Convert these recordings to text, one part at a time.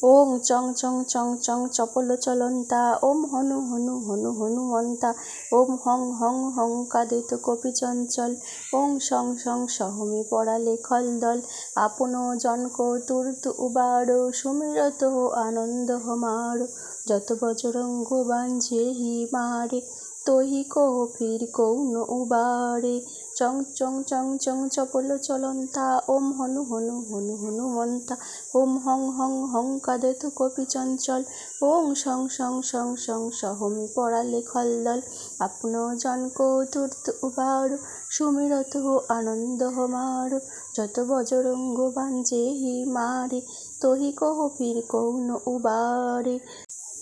ওং চং চং চং চং চপল চলন্তা ওম হনু হনু হনু হনুমন্তা ওম হং হং হং কাদিত কপি চঞ্চল ওং সং সং সহমি পড়ালে খলদল আপন জনক তুর্ত উবার সুমিরত আনন্দ হমার যত বজরঙ্গ বাঞ্ঝে হি মারে তহি কহ ফির কৌন উবারে চং চং চং চং চপল চলন্তা ওম হনু হনু হনু হনুমন্তা ওম হং হং হং কাদিত কপি চঞ্চল ওং সং সং সং সং সহমি পড়ালে খলদল আপন জনক তুর্ত উবার সুমিরত আনন্দ হমার যত বজরঙ্গ বাঞ্ঝে হি মারে তহি কহ ফির কৌন উবারে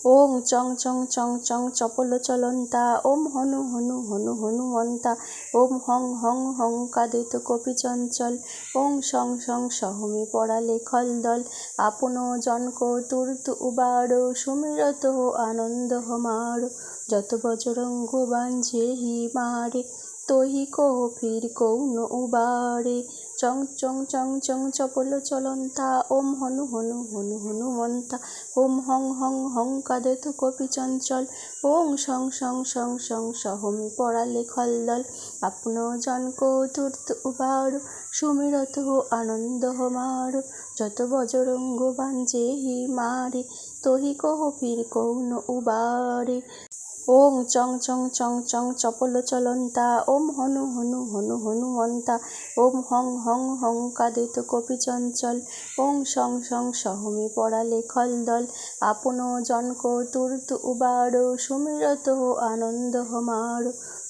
ওং চং চং চং চং চপল চলন্তা ওম হনু হনু হনু হনুমন্তা ওম হং হং হং কাদিত কপি চঞ্চল ওং সং সং সহমি পড়ালে খলদল আপন জনক তুর্ত উবার সুমিরত আনন্দ হমার যত বজরঙ্গ বাঞ্ঝে হি মারে তহি কহ ফির কৌন উবারে চং চং চং চং চপল চলন্তা ওম হনু হনু হনু হনুমন্তা ওম হং হং হং কাদিত কপি চঞ্চল ওং সং সং সং সং সহমি পড়ালে খলদল আপন জনক তুর্ত উবার সুমিরত আনন্দ হমার যত বজরঙ্গ বাঞ্ঝে হি মারে তহি কহ ফির কৌন উবারে ওং চং চং চং চং চপল চলন্তা ওম হনু হনু হনু হনুমন্তা ওম হং হং হং কাদিত কপি চঞ্চল ওং সং সং সহমি পড়ালে খলদল আপন জনক তুর্ত উবার সুমিরত আনন্দ হমার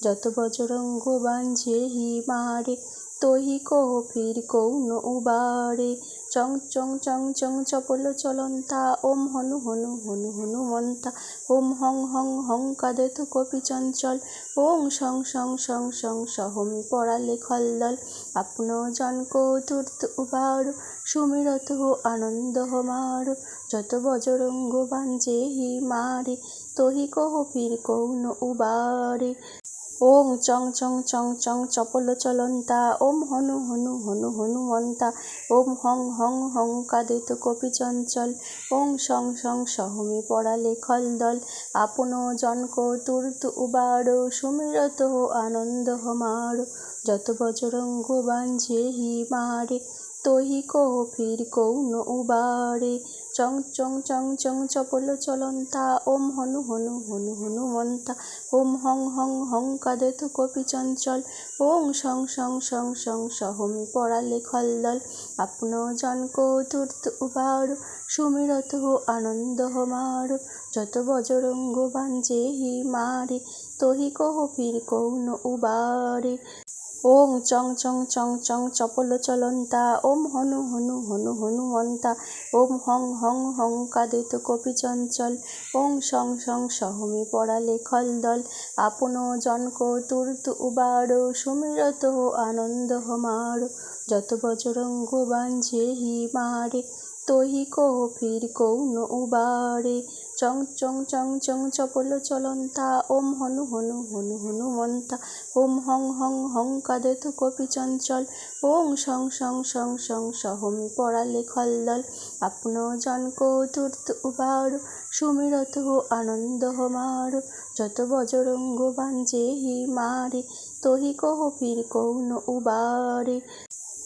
যত বজরঙ্গ বাঞ্ঝে হি মারে তহি কহ ফির কৌন উবারে চং চং চং চং চপল চলন্তা ওম হনু হনু হনু হনুমন্তা ওম হং হং হং কাদিত কপি চঞ্চল ওং সং সং সং সং সহমি পড়ালে খলদল আপন জনক তুর্ত উবার সুমিরত আনন্দ হমার যত বজরঙ্গ বাঞ্ঝে হি মারে তহি কহ ফির কৌন উবারে ওং চং চং চং চং চপল চলন্তা ওম হনু হনু হনু হনুমন্তা ওম হং হং হং কাদিত কপি চঞ্চল ওং সং সং সহমি পড়ালে খলদল আপন জনক তুর্ত উবার সুমিরত আনন্দ হমার যত বজরঙ্গ বাঞ্ঝে হি মারে তহি কহ ফির কৌন উবারে চং চং চং চং চপল চলন্তা ওম হনু হনু হনু হনুমন্তা ওম হং হং হং কাদিত কপি চঞ্চল ওং সং সং সং সং সহমি পড়ালে খলদল আপন জনক তুর্ত উবার সুমিরত আনন্দ হমার যত বজরঙ্গ বাঞ্ঝে হি মারে তহি কহ ফির কৌন উবারে ওং চং চং চং চং চপল চলন্তা ওম হনু হনু হনু হনুমন্তা ওম হং হং হং কাদিত কপি চঞ্চল ওং সং সং সহমি পড়ালে খলদল আপন জনক তুর্ত উবার সুমিরত আনন্দ হমার যত বজরঙ্গ বাঞ্ঝে হি মারে তহি কহ ফির কৌন উবারে চং চং চং চং চপল চলন্তা ওম হনু হনু হনু হনুমন্তা ওম হং হং হং কাদিত কপি চঞ্চল ওং সং সং সং সং সহমি পড়ালে খলদল আপন জনক তুর্ত উবার সুমিরত আনন্দ হমার যত বজরঙ্গ বাঞ্ঝে হি মারে তহি কহ ফির কৌন উবারে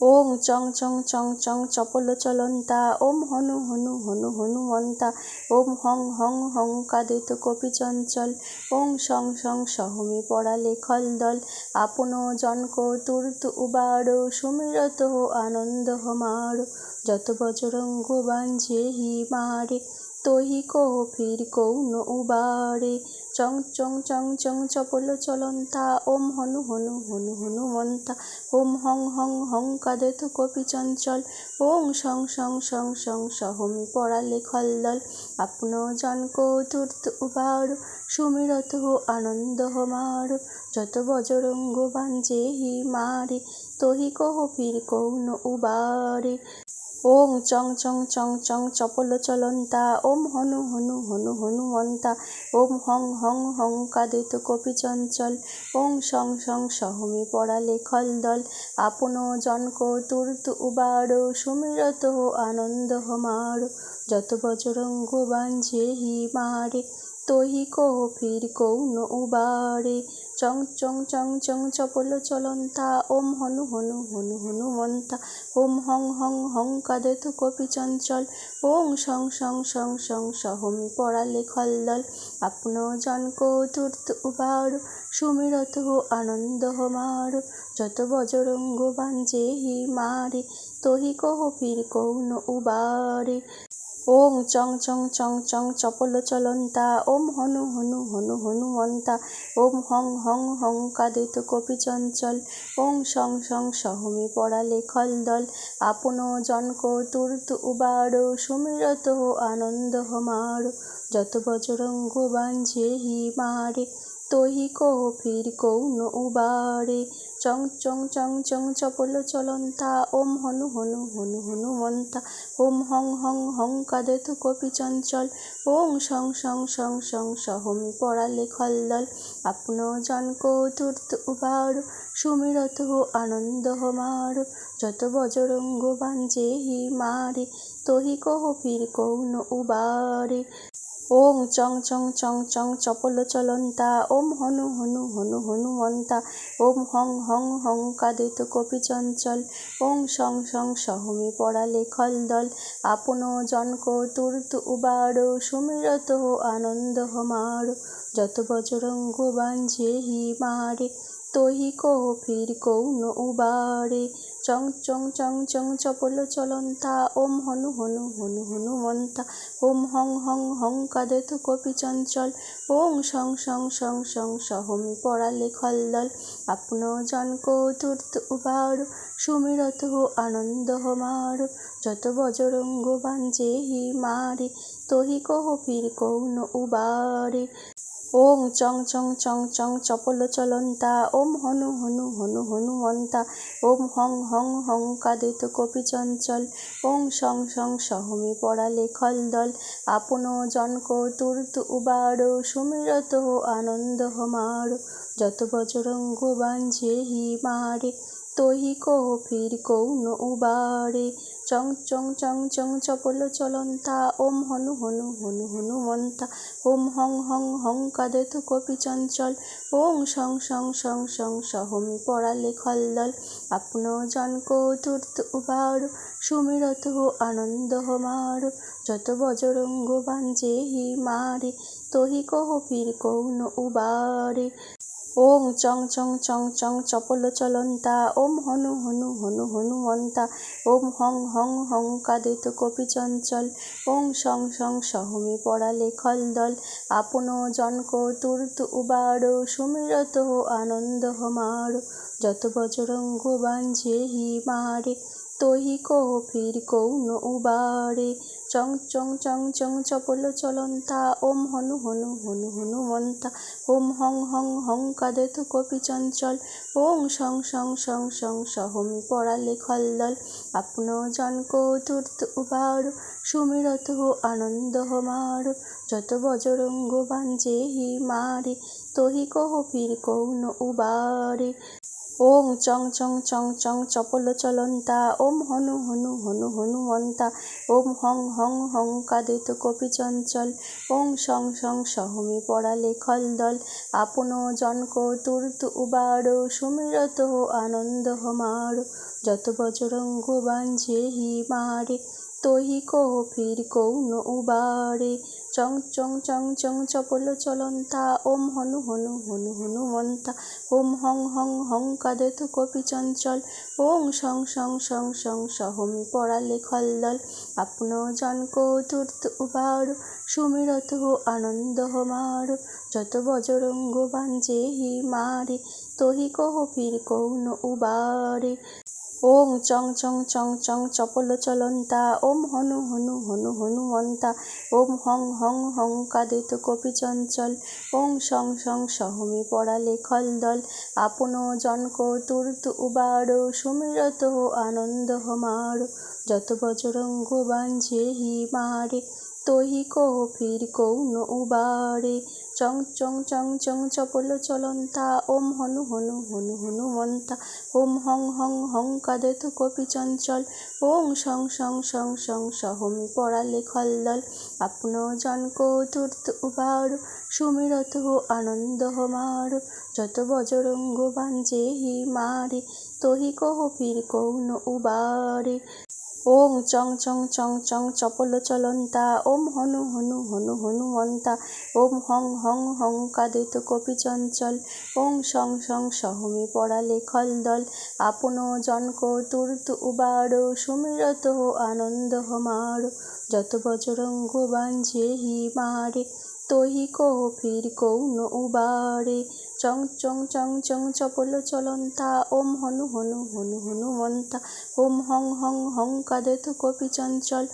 ওং চং চং চং চং চপল চলন্তা ওম হনু হনু হনু হনুমন্তা ওম হং হং হং কাদিত কপি চঞ্চল ওং সং সং সহমি পড়ালে খলদল আপন জনক তুর্ত উবার সুমিরত আনন্দ হমার যত বজরঙ্গ বাঞ্ঝে হি মারে তহি কহ ফির কৌন উবারে চং চং চং চং চপল চলন্তা ওম হনু হনু হনু হনুমন্তা ওম হং হং হং কাদিত কপি চঞ্চল ওং সং সং সং সং সহমি পড়ালে খলদল আপন জনক তুর্ত উবার সুমিরত আনন্দ হমার যত বজরঙ্গ বাঞ্ঝে হি মারে তহি কহ ফির কৌন উবারে ওং চং চং চং চং চপল চলন্তা ওম হনু হনু হনু হনুমন্তা ওম হং হং হং কাদিত কপি চঞ্চল ওং সং সং সহমি পড়ালে খলদল আপন জনক তুর্ত উবার সুমিরত আনন্দ হমার যত বজরঙ্গ বাঞ্ঝে হি মারে তহি কো ফির কৌন উবারে চং চং চং চং চপল চলন্তা ওম হনু হনু হনু হনুমন্তা ওম হং হং হং কাদেত কপি চঞ্চল ওং সং সং সং সং সহমি পড়ালে খলদল আপন জনক তুর্ত উবার সুমিরত আনন্দ হমার যত বজরঙ্গ বাঞ্জে হি মারে তহি কহ ফির কৌন উবারে ওং চং চং চং চং চপল চলন্তা ওম হনু হনু হনু হনুমন্তা ওম হং হং হং কাদিত কপি চঞ্চল ওং সং সং সহমি পড়ালে খলদল আপন জনক তুর্ত উবার সুমিরত আনন্দ হমার যত বজরঙ্গ বাঞ্ঝে হি মারে তহি কহ ফির কৌন উবারে চং চং চং চং চপল চলন্তা ওম হনু হনু হনু হনুমন্তা ওম হং হং হং কাদেত কপি চঞ্চল ওং সং সং সং সং সহমি পড়ালে খলদল আপন জনক তুর্ত উবার সুমিরত আনন্দ হমার যত বজরঙ্গ বাঞ্জে হি মারে তহি কহ ফির কৌন উবারে ওং চং চং চং চং চপল চলন্তা ওম হনু হনু হনু হনুমন্তা ওম হং হং হং কাদিত কপি চঞ্চল ওং সং সং সহমি পড়ালে খলদল আপন জনক তুর্ত উবার সুমিরত আনন্দ হমার যত বজরঙ্গ বাঞ্ঝে হি মারে তহি কহ ফির কৌন উবারে চং চং চং চং চপল চলন্তা ওম হনু হনু হনু হনুমন্তা ওম হং হং হং কাদেত কপি চঞ্চল ওং সং সং সং সং সহমি পড়ালে খলদল আপন জনক তুর্ত উবার সুমিরত আনন্দ হমার যত বজরঙ্গ বাঞ্জে হি মারে তহি কহ ফির কৌন উবারে ওং চং চং চং চং চপল চলন্তা ওম হনু হনু হনু হনুমন্তা ওম হং হং হং কাদিত কপি চঞ্চল ওং সং সং সহমি পড়ালে খলদল আপন জনক তুর্ত উবার সুমিরত আনন্দ হমার যত বজরঙ্গ বাঞ্ঝে হি মারে তহি কহ ফির কৌন উবারে চং চং চং চং চপল চলন্তা ওম হনু হনু হনু হনুমন্তা ওম হং হং হং কাদেত কপি চঞ্চল ওং সং সং সং সং সহমি পড়ালে খলদল আপন জনক তুর্ত উবার সুমিরত আনন্দ হমার যত বজরঙ্গ বাঞ্জে হি মারে তহি কহ ফির কৌন উবারে ওং চং চং চং চং চপল চলন্তা ওম হনু হনু হনু হনুমন্তা ওম হং হং হং কাদিত কপি চঞ্চল ওং সং সং সহমি পড়ালে খলদল আপন জনক তুর্ত উবার সুমিরত আনন্দ হমার যত বজরঙ্গ বাঞ্ঝে হি মারে তহি কহ ফির কৌন উবারে চং চং চং চং চপল চলন্তা ওম হনু হনু হনু হনুমন্তা ওম হং হং হং কাদেত কপি চঞ্চল ওং সং সং সং সং সহমি পড়ালে খলদল আপন জনক তুর্ত উবার সুমিরত আনন্দ হমার যত বজরঙ্গ বাঞ্জে হি মারে তহি কহ ফির কৌন উবারে ওং চং চং চং চং চপল চলন্তা ওম হনু হনু হনু হনুমন্তা ওম হং হং হং কাদিত কপি চঞ্চল ওং সং সং সহমি পড়ালে খলদল আপন জনক তুর্ত উবার সুমিরত আনন্দ হমার যত বজরঙ্গ বাঞ্ঝে হি মারে তহি কহ ফির কৌন উবারে চং চং চং চং চপল চলন্তা ওম হনু হনু হনু হনুমন্তা ওম হং হং হং কাদেত কপি চঞ্চল ওং সং সং সং সং সহমি পড়ালে খলদল আপন জনক তুর্ত উবার সুমিরত আনন্দ হমার যত বজরঙ্গ বাঞ্জে হি মারে তহি কহ ফির কৌন উবারে ওং চং চং চং চং চপল চলন্তা ওম হনু হনু হনু হনুমন্তা ওম হং হং হং কাদিত কপি চঞ্চল ওং সং সং সহমি পড়ালে খলদল আপন জনক তুর্ত উবার সুমিরত আনন্দ হমার যত বজরঙ্গ বাঞ্ঝেহি মারে তহি কপির কৌন উবারে। চং চং চং চং চপল চলন্তা ওম হনু হনু হনু হনুমন্তা। ওম হং হং হং কাঁদেত কপি চঞ্চল। ওং শং শং শং শং সহমি পড়ালে খলদল। আপন জন কৌতুর্ত উবার সুমিরত আনন্দ হমার। যত বজরঙ্গ বাঞ্ঝেহি মারে তহি কপির কৌন উবারে। ওং চং চং চং চং চপল চলন্তা ওম হনু হনু হনু হনুমন্তা। ওম হং হং হং কাঁদেত কপি চঞ্চল। ওং শং শং সহমি পড়ালে খলদল। আপন জন কৌতুর্ত উবার সুমিরত আনন্দ হমার। যত বজরঙ্গ বাঞ্ঝেহি মারে তহি কপির কৌন উবারে। চং চং চং চং চপল চলন্তা ওম হনু হনু হনু হনুমন্তা। ওম হং হং হং কাঁদেত কপি চঞ্চল।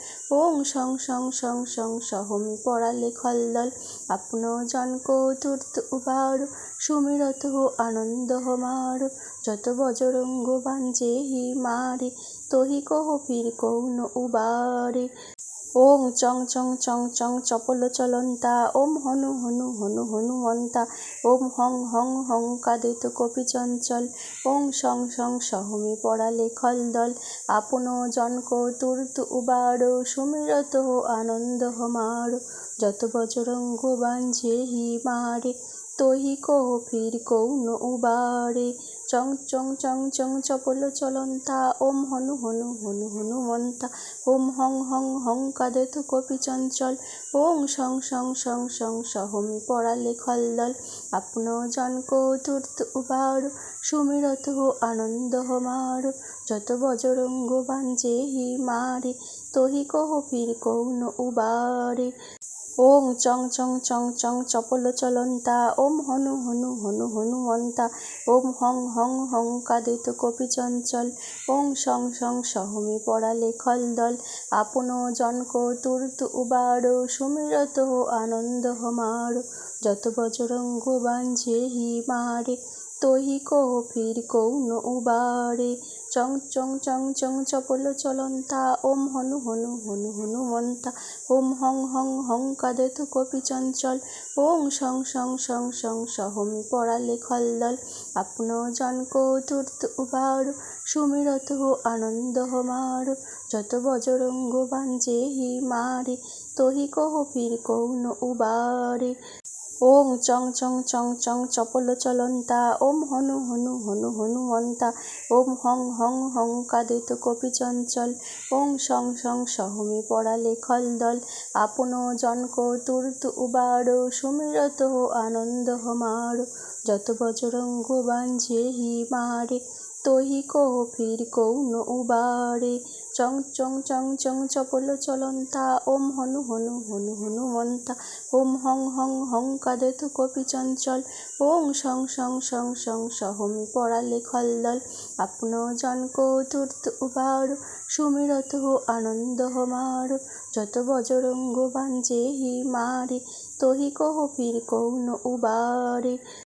ওং শং শং শং শং সহমি পড়ালে খলদল। আপন জন কৌতুর্ত উবার সুমিরত আনন্দ হমার। যত বজরঙ্গ বাঞ্ঝেহি মারে তহি কপির কৌন উবারে। ওং চং চং চং চং চপল চলন্তা ওম হনু হনু হনু হনুমন্তা। ওম হং হং হং কাঁদেত কপি চঞ্চল। ওং শং শং সহমি পড়ালে খলদল। আপন জন কৌতুর্ত উবার সুমিরত আনন্দ হমার। যত বজরঙ্গ বাঞ্ঝেহি মারে তহি কপির কৌন উবারে। চং চং চং চং চপল চলন্তা ওম হনু হনু হনু হনুমন্তা। ওম হং হং হং কাঁদেত কপি চঞ্চল। ওং শং শং শং শং সহমি পড়ালে খলদল। আপন জন কৌতুর্ত উবার সুমিরত আনন্দ হমার। যত বজরঙ্গ বাঞ্ঝেহি মারে তহি কপির কৌন উবারে। ওং চং চং চং চং চপল চলন্তা ওম হনু হনু হনু হনুমন্তা। ওম হং হং হং কাঁদেত কপি চঞ্চল। ওং শং শং সহমি পড়ালে খলদল। আপন জন কৌতুর্ত উবার সুমিরত আনন্দ হমার। যত বজরঙ্গ বাঞ্ঝেহি মারে তহি কপির কৌন উবারে। চং চং চং চং চপল চলন্তা ওম হনু হনু হনু হনুমন্তা। ওম হং হং হং কাঁদেত কপি চঞ্চল। ওং শং শং শং শং সহমি পড়ালে খলদল। আপন জন কৌতুর্ত উবার সুমিরত আনন্দ হমার। যত বজরঙ্গ বাঞ্ঝেহি মারে তহি কপির কৌন উবারে। ওং চং চং চং চং চপল চলন্তা ওম হনু হনু হনু হনুমন্তা। ওম হং হং হং কাঁদেত কপি চঞ্চল। ওং শং শং সহমি পড়ালে খলদল। আপন জন কৌতুর্ত উবার সুমিরত আনন্দ হমার। যত বজরঙ্গ বাঞ্ঝেহি মারে তহি কপির কৌন উবারে। চং চং চং চং চপল চলন্তা ওম হনু হনু হনু হনুমন্তা। ওম হং হং হং কাঁদেত কপি চঞ্চল। ওং শং শং শং শং সহমি পড়ালে খলদল। আপন জন কৌতুর্ত উবার সুমিরত আনন্দ হমার। যত বজরঙ্গ বাঞ্ঝেহি মারে তহি কপির কৌন উবারে।